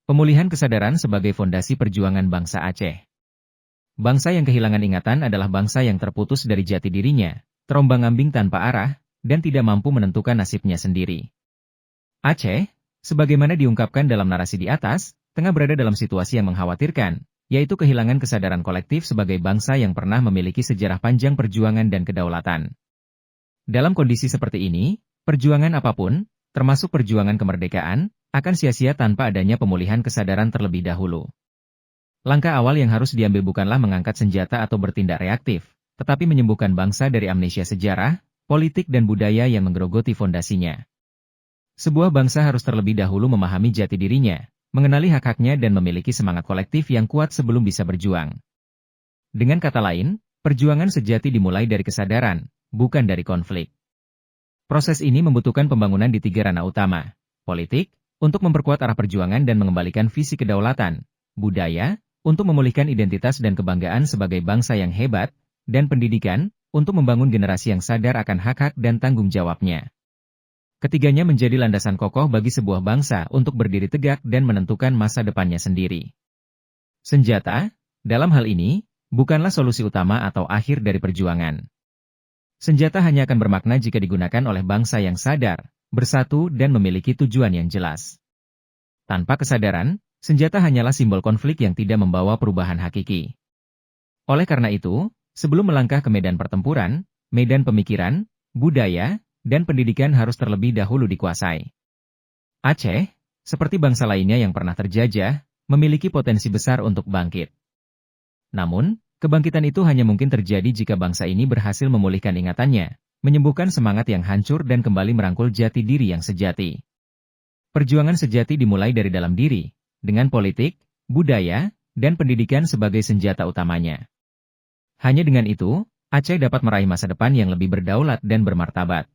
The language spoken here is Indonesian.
Pemulihan kesadaran sebagai fondasi perjuangan bangsa Aceh. Bangsa yang kehilangan ingatan adalah bangsa yang terputus dari jati dirinya, terombang-ambing tanpa arah, dan tidak mampu menentukan nasibnya sendiri. Aceh, sebagaimana diungkapkan dalam narasi di atas, tengah berada dalam situasi yang mengkhawatirkan, yaitu kehilangan kesadaran kolektif sebagai bangsa yang pernah memiliki sejarah panjang perjuangan dan kedaulatan. Dalam kondisi seperti ini, perjuangan apapun, termasuk perjuangan kemerdekaan, akan sia-sia tanpa adanya pemulihan kesadaran terlebih dahulu. Langkah awal yang harus diambil bukanlah mengangkat senjata atau bertindak reaktif, tetapi menyembuhkan bangsa dari amnesia sejarah, politik dan budaya yang menggerogoti fondasinya. Sebuah bangsa harus terlebih dahulu memahami jati dirinya, mengenali hak-haknya dan memiliki semangat kolektif yang kuat sebelum bisa berjuang. Dengan kata lain, perjuangan sejati dimulai dari kesadaran, bukan dari konflik. Proses ini membutuhkan pembangunan di 3 ranah utama: politik, untuk memperkuat arah perjuangan dan mengembalikan visi kedaulatan; budaya, untuk memulihkan identitas dan kebanggaan sebagai bangsa yang hebat; dan pendidikan, untuk membangun generasi yang sadar akan hak-hak dan tanggung jawabnya. Ketiganya menjadi landasan kokoh bagi sebuah bangsa untuk berdiri tegak dan menentukan masa depannya sendiri. Senjata, dalam hal ini, bukanlah solusi utama atau akhir dari perjuangan. Senjata hanya akan bermakna jika digunakan oleh bangsa yang sadar, bersatu dan memiliki tujuan yang jelas. Tanpa kesadaran, senjata hanyalah simbol konflik yang tidak membawa perubahan hakiki. Oleh karena itu, sebelum melangkah ke medan pertempuran, medan pemikiran, budaya, dan pendidikan harus terlebih dahulu dikuasai. Aceh, seperti bangsa lainnya yang pernah terjajah, memiliki potensi besar untuk bangkit. Namun, kebangkitan itu hanya mungkin terjadi jika bangsa ini berhasil memulihkan ingatannya, menyembuhkan semangat yang hancur dan kembali merangkul jati diri yang sejati. Perjuangan sejati dimulai dari dalam diri, dengan politik, budaya, dan pendidikan sebagai senjata utamanya. Hanya dengan itu, Aceh dapat meraih masa depan yang lebih berdaulat dan bermartabat.